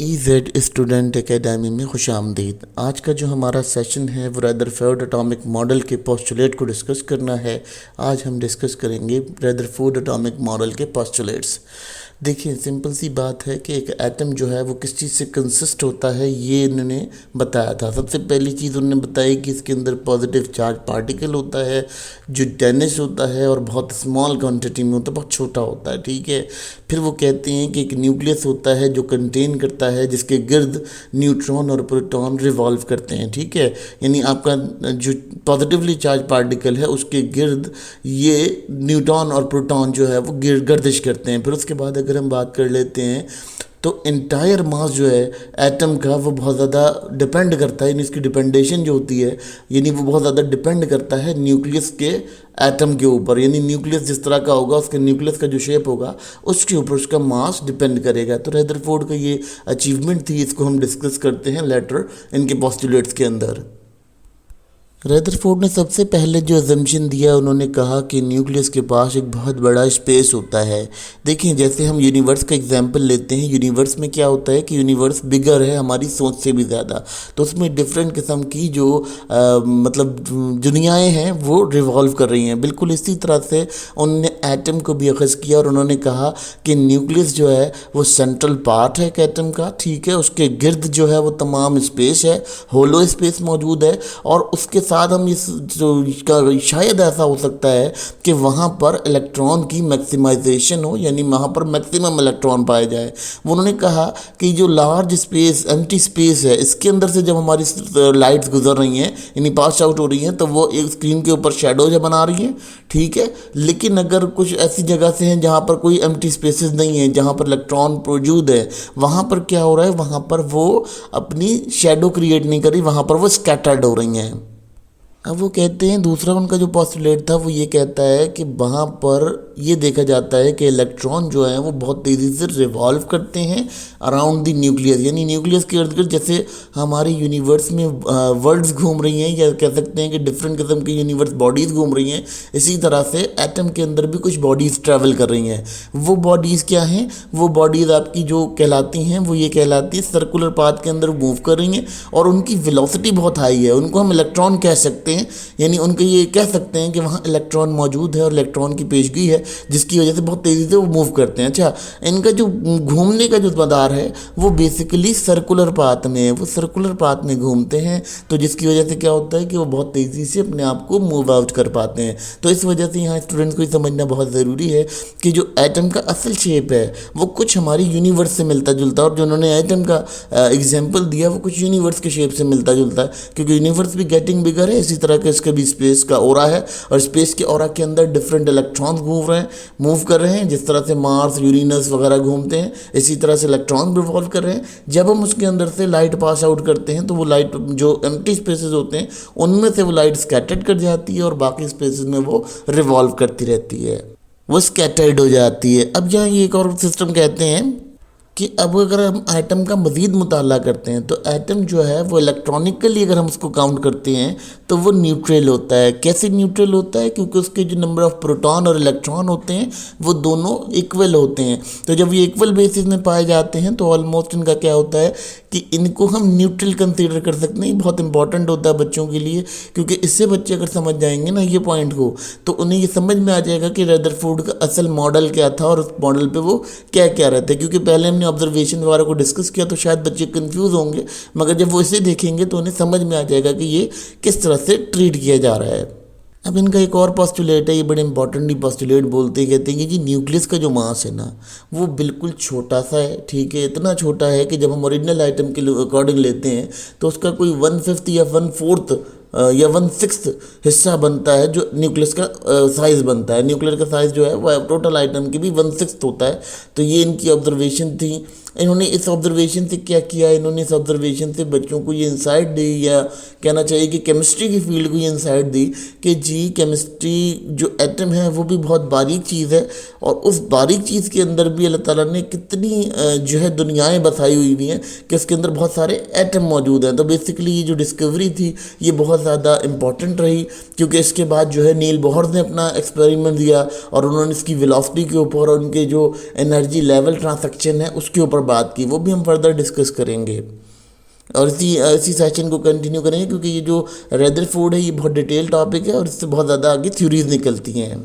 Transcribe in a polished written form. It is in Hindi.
EZ स्टूडेंट एकेडमी में खुशामदीद। आज का जो हमारा सेशन है वो रदरफोर्ड एटॉमिक मॉडल के पोस्टुलेट को डिस्कस करना है। आज हम डिस्कस करेंगे रदरफोर्ड एटॉमिक मॉडल के पोस्टुलेट्स। देखिए, सिंपल सी बात है कि एक एटम जो है वो किस चीज़ से कंसिस्ट होता है, ये इन्होंने बताया था। सबसे पहली चीज़ उन्होंने बताई कि इसके अंदर पॉजिटिव चार्ज पार्टिकल होता है जो डेनिश होता है और बहुत स्मॉल क्वांटिटी में होता है, बहुत छोटा होता है। ठीक है, फिर वो कहते हैं कि एक न्यूक्लियस होता है जो कंटेन करता है, जिसके गिर्द न्यूट्रॉन और प्रोटॉन रिवॉल्व करते हैं। ठीक है, यानी आपका जो पॉजिटिवली चार्ज पार्टिकल है उसके गिर्द ये न्यूट्रॉन और प्रोटॉन जो है वो गर्दिश करते हैं। फिर उसके बाद अगर हम बात कर लेते हैं तो इंटायर मास जो है एटम का वो बहुत ज़्यादा डिपेंड करता है, यानी इसकी डिपेंडेशन जो होती है, यानी वो बहुत ज़्यादा डिपेंड करता है न्यूक्लियस के एटम के ऊपर। यानी न्यूक्लियस जिस तरह का होगा, उसके न्यूक्लियस का जो शेप होगा उसके ऊपर उसका मास डिपेंड करेगा। तो रदरफोर्ड का ये अचीवमेंट थी, इसको हम डिस्कस करते हैं लेटर इनके पोस्टुलेट्स के अंदर। रदरफोर्ड ने सबसे पहले जो अजम्पशन दिया, उन्होंने कहा कि न्यूक्लियस के पास एक बहुत बड़ा स्पेस होता है। देखिए, जैसे हम यूनिवर्स का एग्जांपल लेते हैं, यूनिवर्स में क्या होता है कि यूनिवर्स बिगर है हमारी सोच से भी ज़्यादा, तो उसमें डिफरेंट किस्म की जो मतलब दुनियाएं हैं वो रिवॉल्व कर रही हैं। बिल्कुल इसी तरह से उन्होंने एटम को भी अखज़ किया और उन्होंने कहा कि न्यूक्लियस जो है वो सेंट्रल पार्ट है एक एटम का। ठीक है, उसके गिर्द जो है वो तमाम स्पेस है, होलो स्पेस मौजूद है, और उसके साथ हम इस जो शायद ऐसा हो सकता है कि वहाँ पर इलेक्ट्रॉन की मैक्सिमाइजेशन हो, यानी वहाँ पर मैक्सिमम इलेक्ट्रॉन पाए जाए। उन्होंने कहा कि जो लार्ज स्पेस एम्प्टी स्पेस है, इसके अंदर से जब हमारी लाइट्स गुजर रही हैं, यानी पास आउट हो रही हैं, तो वो एक स्क्रीन के ऊपर शेडोज बना रही हैं। ठीक है, लेकिन अगर कुछ ऐसी जगह से हैं जहाँ पर कोई एम्प्टी स्पेसेस नहीं है, जहाँ पर इलेक्ट्रॉन मौजूद है, वहाँ पर क्या हो रहा है, वहाँ पर वो अपनी शेडो क्रिएट नहीं कर रही, वहाँ पर वो स्कैटर्ड हो रही हैं। अब वो कहते हैं, दूसरा उनका जो पोस्टुलेट था वो ये कहता है कि वहाँ पर ये देखा जाता है कि इलेक्ट्रॉन जो है वो बहुत तेज़ी से रिवॉल्व करते हैं अराउंड द न्यूक्लियस, यानी न्यूक्लियस के इर्द गिर्द जैसे हमारी यूनिवर्स में वर्ल्ड्स घूम रही हैं, या कह सकते हैं कि डिफरेंट किस्म की यूनिवर्स बॉडीज़ घूम रही हैं, इसी तरह से एटम के अंदर भी कुछ बॉडीज़ ट्रैवल कर रही हैं। वो बॉडीज़ क्या हैं? वो बॉडीज़ आपकी जो कहलाती हैं वो ये कहलाती है सर्कुलर पाथ के अंदर मूव कर रही हैं, और उनकी वेलोसिटी बहुत हाई है। उनको हम इलेक्ट्रॉन कह सकते हैं, यानी उनके ये कह सकते हैं कि वहाँ इलेक्ट्रॉन मौजूद है और इलेक्ट्रॉन की पेशगी है, जिसकी वजह से बहुत तेज़ी से वो मूव करते हैं। अच्छा, इनका जो घूमने का जो मदार है वो बेसिकली सर्कुलर पाथ में है, वो सर्कुलर पाथ में घूमते हैं, तो जिसकी वजह से क्या होता है कि वो बहुत तेज़ी से अपने आप को मूव आउट कर पाते हैं। तो इस वजह से यहाँ स्टूडेंट्स को ये समझना बहुत ज़रूरी है कि जो एटम का असल शेप है वो कुछ हमारी यूनिवर्स से मिलता जुलता है, और जो उन्होंने एटम का एग्जाम्पल दिया वो कुछ यूनिवर्स के शेप से मिलता जुलता है, क्योंकि यूनिवर्स भी गेटिंग बिगर है, इसी तरह के इसका भी स्पेस का ओरा है, और स्पेस के ओरा के अंदर डिफरेंट इलेक्ट्रॉन्स मूव कर रहे हैं। जिस तरह से मार्स, यूरेनस वगैरह घूमते हैं, इसी तरह से इलेक्ट्रॉन रिवॉल्व कर रहे हैं। जब हम उसके अंदर से लाइट पास आउट करते हैं तो वो लाइट जो एम्प्टी स्पेसेस होते हैं उनमें से वो लाइट स्कैटर्ड कर जाती है, और बाकी स्पेसेस में वो रिवॉल्व करती रहती है, वो स्कैटर्ड हो जाती है। अब यहाँ ये एक और सिस्टम कहते हैं कि अब अगर हम एटम का मज़ीद मुताला करते हैं तो एटम जो है वो इलेक्ट्रॉनिकली अगर हम उसको काउंट करते हैं तो वो न्यूट्रल होता है। कैसे न्यूट्रल होता है? क्योंकि उसके जो नंबर ऑफ़ प्रोटॉन और इलेक्ट्रॉन होते हैं वो दोनों इक्वल होते हैं। तो जब ये इक्वल बेसिस में पाए जाते हैं तो ऑलमोस्ट इनका क्या होता है कि इनको हम न्यूट्रल कंसीडर कर सकते हैं। बहुत इंपॉर्टेंट होता है बच्चों के लिए, क्योंकि इससे बच्चे अगर समझ जाएंगे ना ये पॉइंट को, तो उन्हें ये समझ में आ जाएगा कि रदरफोर्ड का असल मॉडल क्या था और उस मॉडल पे वो क्या क्या रहते हैं। क्योंकि पहले हमने ऑब्जर्वेशन वगैरह को डिस्कस किया तो शायद बच्चे कंफ्यूज होंगे, मगर जब वो इसे देखेंगे तो उन्हें समझ में आ जाएगा कि ये किस तरह से ट्रीट किया जा रहा है। अब इनका एक और पोस्टुलेट है, ये बड़े इंपॉर्टेंट पोस्टुलेट बोलते कहते हैं कि जी न्यूक्लियस का जो मास है ना वो बिल्कुल छोटा सा है। ठीक है, इतना छोटा है कि जब हम ओरिजिनल आइटम के अकॉर्डिंग लेते हैं तो उसका कोई 1/5 या 1/4 या 1/6 हिस्सा बनता है जो न्यूक्लियस का साइज़ बनता है। न्यूक्लियर का साइज़ जो है वह टोटल आइटम की भी 1/6 होता है। तो ये इनकी ऑब्जर्वेशन थी। इन्होंने इस ऑब्जर्वेशन से क्या किया, इन्होंने इस ऑब्जर्वेशन से बच्चों को ये इंसाइट दी, या कहना चाहिए कि केमिस्ट्री की फील्ड को ये इंसाइट दी कि जी केमिस्ट्री जो एटम है वो भी बहुत बारीक चीज़ है, और उस बारीक चीज़ के अंदर भी अल्लाह ताला ने कितनी जो है दुनियाएं बसाई हुई हैं कि उसके अंदर बहुत सारे एटम मौजूद हैं। तो बेसिकली ये जो डिस्कवरी थी ये बहुत ज़्यादा इम्पॉर्टेंट रही, क्योंकि इसके बाद जो है नील बोहर ने अपना एक्सपेरिमेंट दिया और उन्होंने इसकी वेलोसिटी के ऊपर और उनके जो एनर्जी लेवल ट्रांसैक्शन है उसके ऊपर पर बात की, वो भी हम फर्दर डिस्कस करेंगे और इसी सेशन को कंटिन्यू करेंगे, क्योंकि ये जो रदरफोर्ड है ये बहुत डिटेल टॉपिक है और इससे बहुत ज़्यादा आगे थ्योरीज निकलती हैं।